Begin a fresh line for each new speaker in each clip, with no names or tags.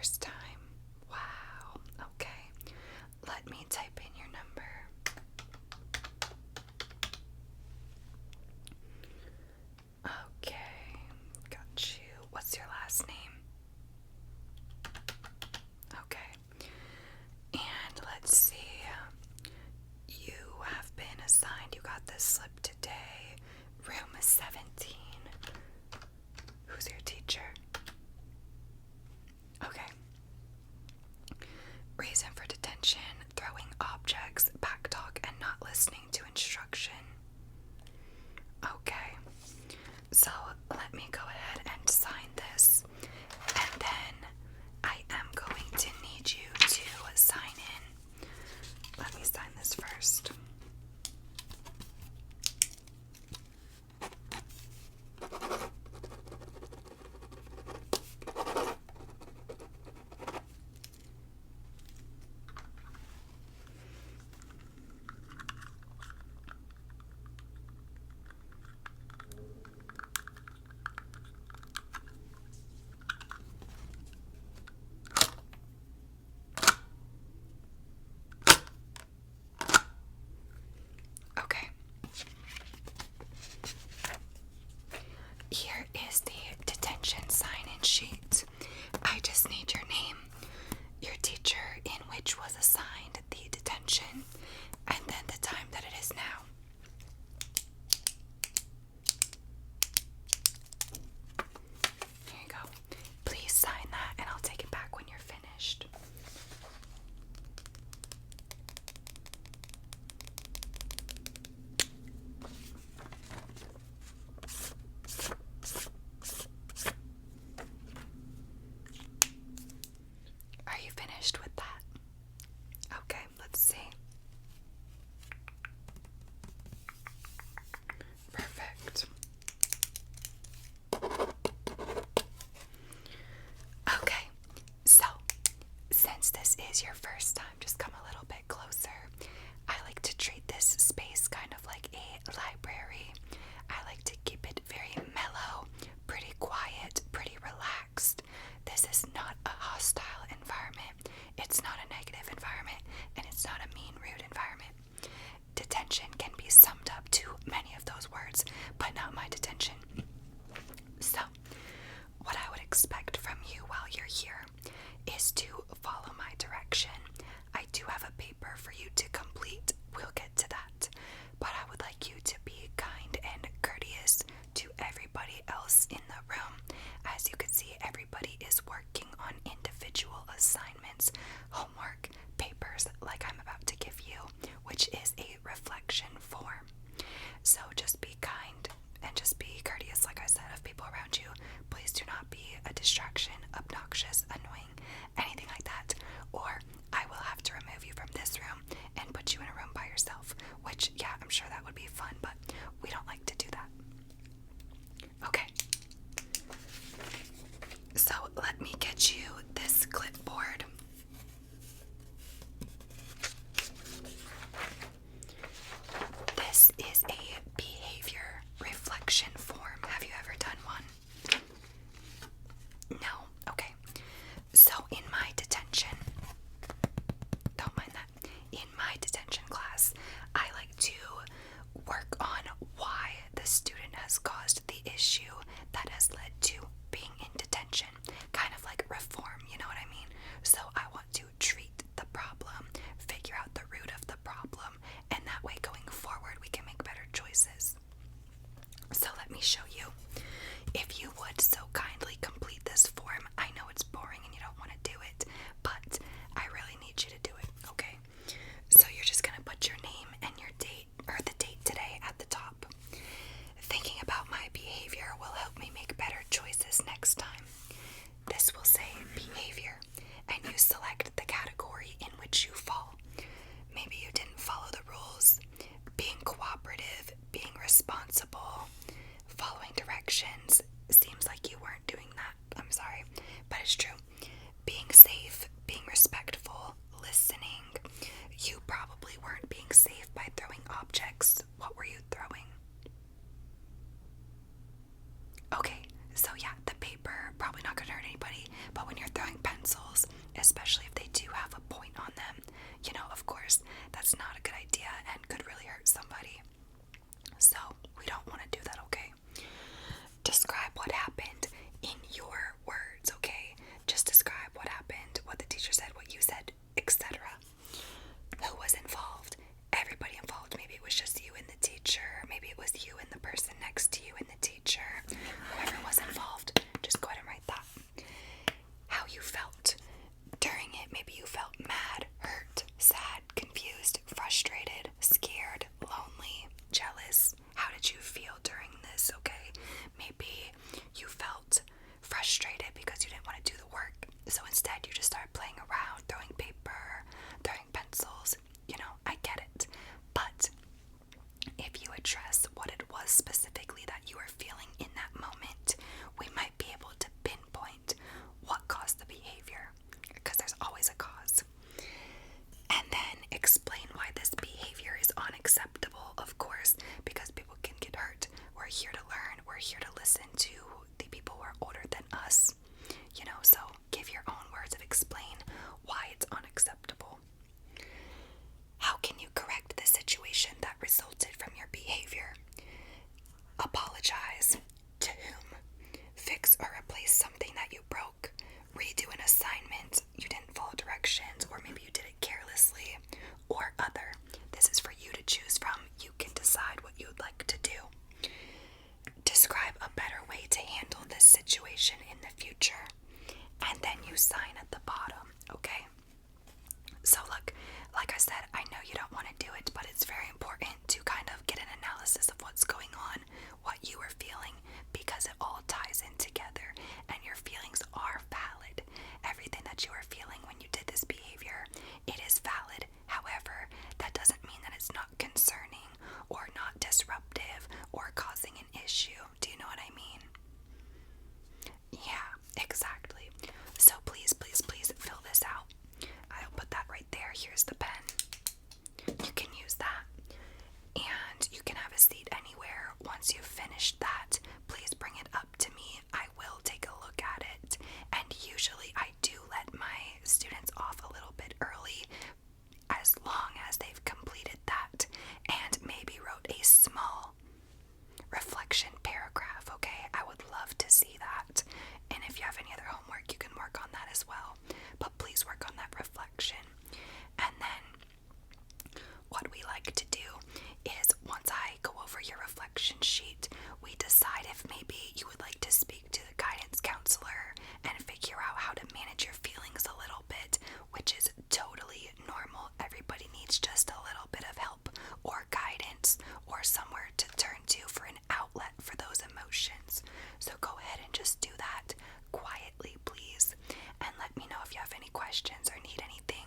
first time. Wow. Okay. Let me type in your number. Okay. Got you. What's your last name? Okay. And let's see. You have been assigned. You got this slip today. Room 17. Who's your teacher? Okay. Reason for detention: throwing objects, back talk, and not listening to instruction. Okay. So let me go ahead and sign this. And then I am going to need you to sign in. Let me sign this first. Okay. Here is the detention sign-in sheet. I just need your name, your teacher in which was assigned the detention, and then the time that it is now. Here you go. Please sign that and I'll take it back when you're finished. Are you finished with that? Okay, let's see. Perfect. Okay, so since this is your first time, just come a little bit closer. I like to treat this space kind of like a library. I like to keep it very mellow, pretty quiet, pretty relaxed. This is not a hostile environment. It's not a negative environment, and it's not a mean, rude environment. Detention can be summed up to many of those words, but not my detention. So, what I would expect from you while you're here is to follow my direction. I do have a paper for you to complete. We'll get to that. But I would like you to be kind and courteous to everybody else in the room. As you can see, everybody is working on individual assignments, homework, papers like I'm about to give you, which is a reflection form. So just be kind and just be courteous, like I said, of people around you. Please do not be a distraction, obnoxious, annoying, anything like that, or I will have to remove you from this room and put you in a room by yourself, which, yeah, I'm sure that would be fun, but we don't like to do that. Okay. So let me get you this clipboard. This is a behavior reflection form. Have you ever done one? No? Okay. So in my detention, don't mind that, in my detention class, I like to work on why the student has caused the issue that has led to being in detention. Kind of like reform, you know what I mean? So I want to treat the problem, figure out the root of the problem, and that way going forward we can make better choices. So let me show you. If you would so kindly complete this form. I know it's boring and you don't want to do it, but I really need you to do it, okay? So you're just going to put your name and your date, or the date today, at the top. Thinking about my behavior will help me make better choices next time. This will say behavior, and you select the category in which you fall. Maybe you didn't follow the rules. Being cooperative, being responsible, following directions. Seems like you weren't doing that. I'm sorry, but it's true. Being safe, being respectful, listening. You probably weren't being safe by throwing objects. What were you throwing? Okay, so yeah, the paper, probably not gonna hurt anybody, but when you're throwing pencils, to the people who are older than us, so give your own words of explain why it's unacceptable. How can you correct the situation that resulted from your behavior? Apologize. To whom? Fix or replace something that you broke. Redo an assignment. You didn't follow directions, or maybe you did it carelessly. Or other. This is for you to choose from. You can decide what you would like to do. Describe a better way to handle this situation in the future. And then you sign at the bottom, okay? So look, like I said, I know you don't want to do it, but it's very important to kind of get an analysis of what's going on, what you are feeling, because it all ties in together, and your feelings are valid. Everything that you are feeling when you did this behavior, it is valid. However, that doesn't mean that it's not concerning or not disruptive or causing an issue. Do you know what I mean? Yeah, exactly. So please, please, please fill this out. I'll put that right there. Here's the pen. You can use that. And you can have a seat anywhere. Once you've finished that, please bring it up to me. I will take a look at it. And usually I do let my students off a little bit early, as long as they've completed that and maybe wrote a small reflection paragraph, okay? I would love to see that. And if you have any other homework, you can work on that as well. But please work on that reflection. And then what we like to do is, once I go over your reflection sheet, we decide if maybe you would like to speak to the guidance counselor and figure out how to manage your feelings a little bit, which is totally normal. Everybody needs just a little bit of help or guidance or somewhere to turn to for an outlet for those emotions. So go ahead and just do that quietly, please, and let me know if you have any questions or need anything.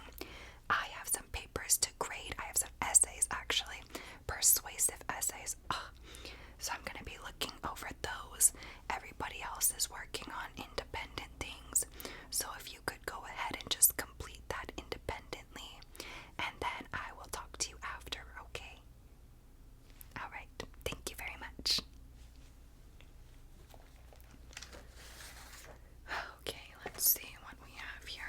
I have some papers to grade. I have some essays, actually, persuasive essays. So I'm going to be looking over those. Everybody else is working on independent things. So if you could go ahead and just complete that independently, and then I will talk to you after, okay? Alright, thank you very much. Okay, let's see what we have here.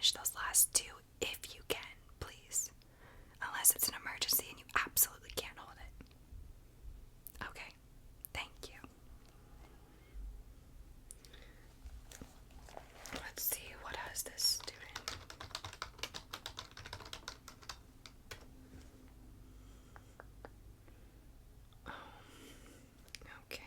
finish those last two if you can, please. Unless it's an emergency and you absolutely can't hold it. Okay, thank you. Let's see, what has this student? Okay.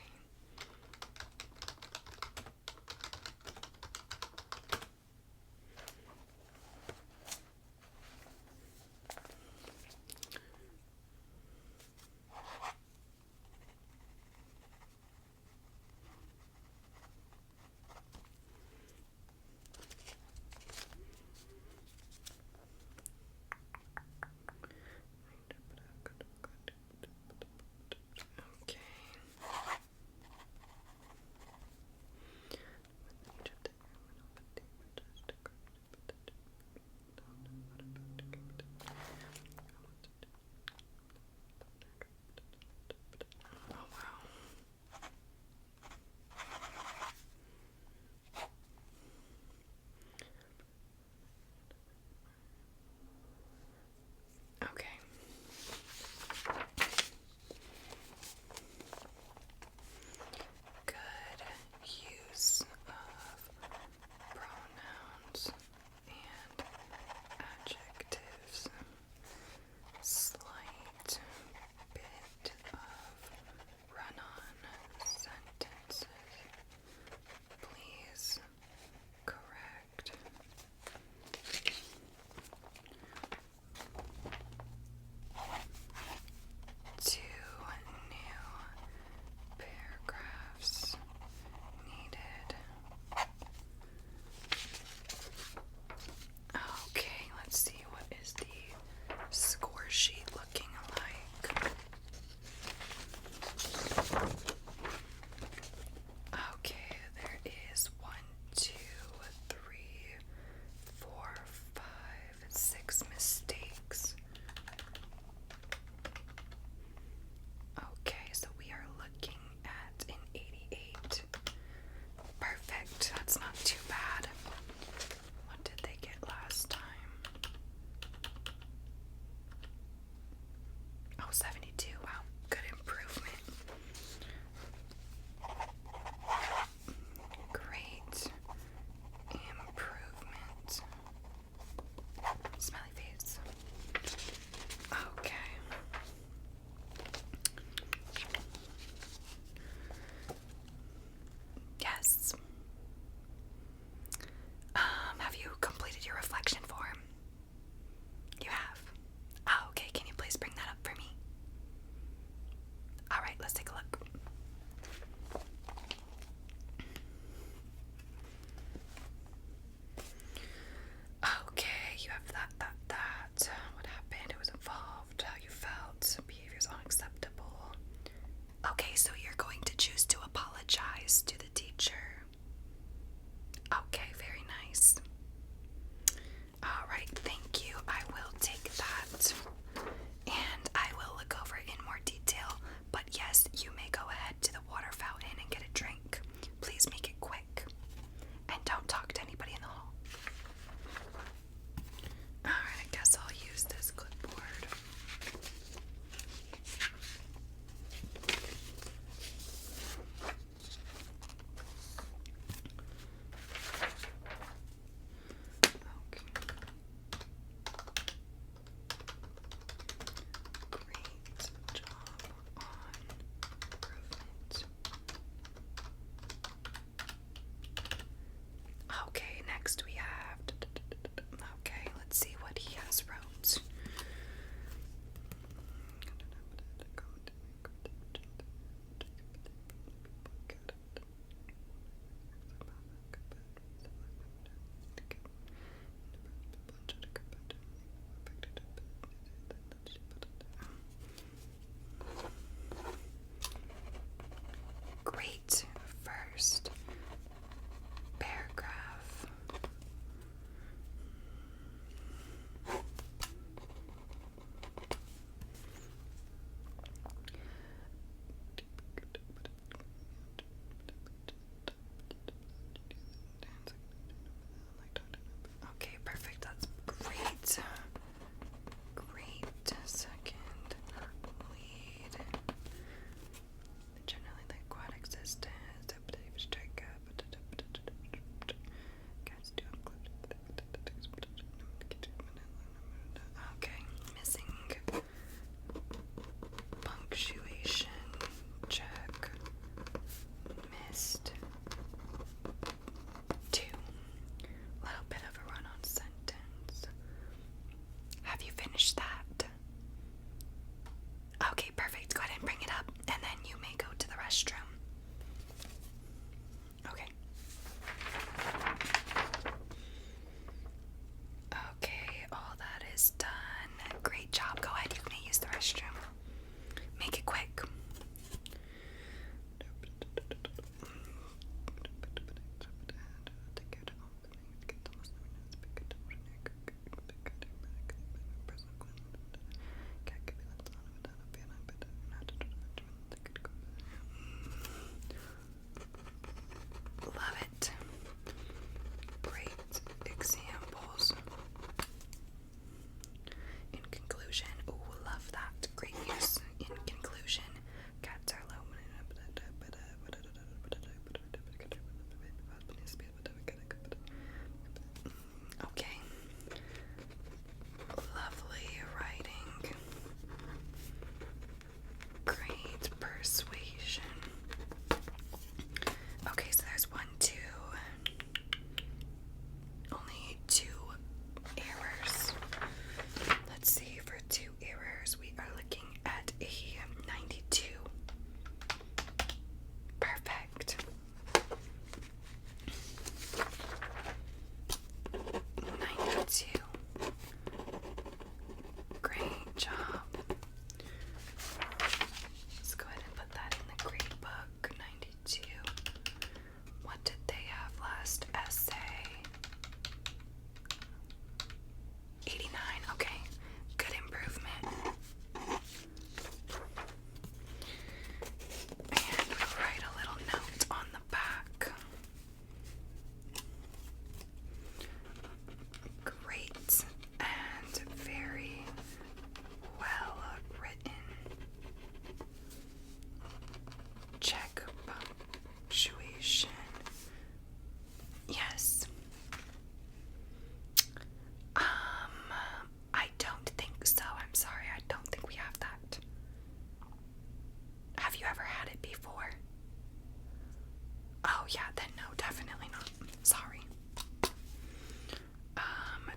Oh yeah, then no, definitely not. Sorry.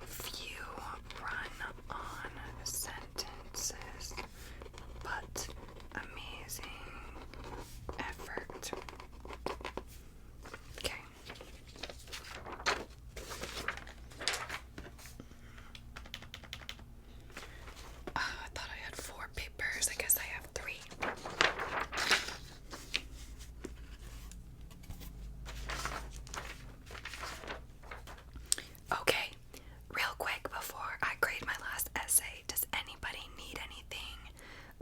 Few run on sentences, but amazing effort. Okay. I thought I had 4 papers. I guess I have 3. Okay, real quick before I grade my last essay, does anybody need anything?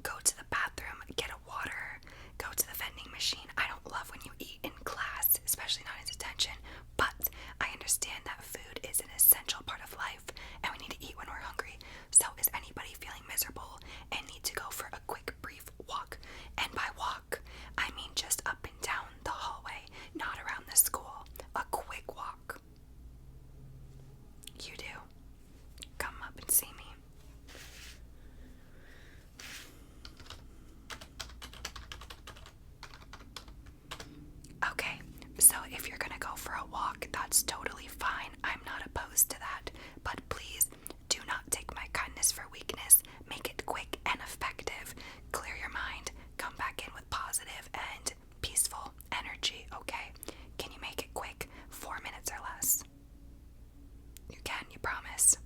Go to the bathroom, get a water, go to the vending machine. I don't love when you eat in class, especially not in detention, but I understand that food is an essential part of life and we need to eat when we're hungry. So is anybody feeling miserable and need to go for a quick, brief walk? And by walk, I mean just up and down the hallway, not around the school. A quick walk. You do. Come up and see me. Okay, so if you're gonna go for a walk, that's totally fine. I'm not opposed to that. But please do not take my kindness for weakness. Make it quick and effective. Clear your mind. Come back in with positive and peaceful energy, okay? Can you make it quick? 4 minutes or less. You can, you promise?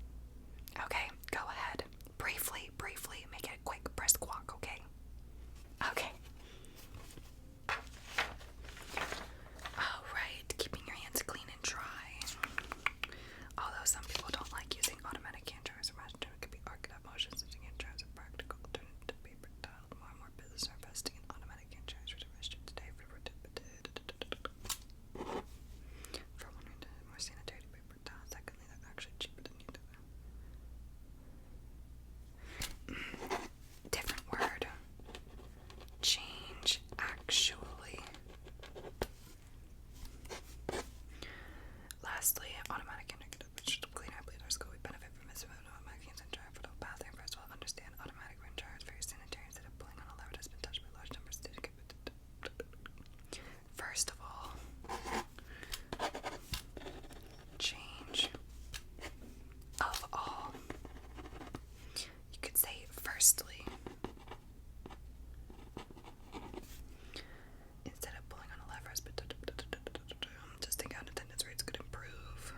Okay, go ahead. Briefly, make it a quick, brisk walk, okay? Okay. Alright, keeping your hands clean and dry. Although some people don't like using automatic hand dryers or master, it could be architect motions using hand dryers a practical alternative to paper towel. More and more businesses are investing in automatic hand dryers, which are registered today for more sanitary paper towels. Secondly, they're actually cheaper than you do. Different word. Change, actually. Lastly, automatic hand dryers, which cleaner bleeders go. We benefit from this automatic hand dryer for the bathroom. First of all, understand automatic hand dryers very sanitary. Instead of pulling on a lever that's been touched by large numbers. First of all, change of all. You could say firstly. Instead of pulling on a lever, just think out attendance rates could improve.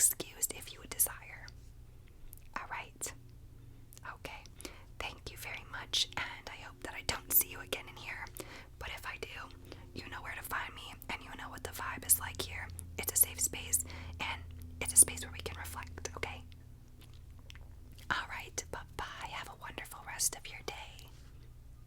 skin.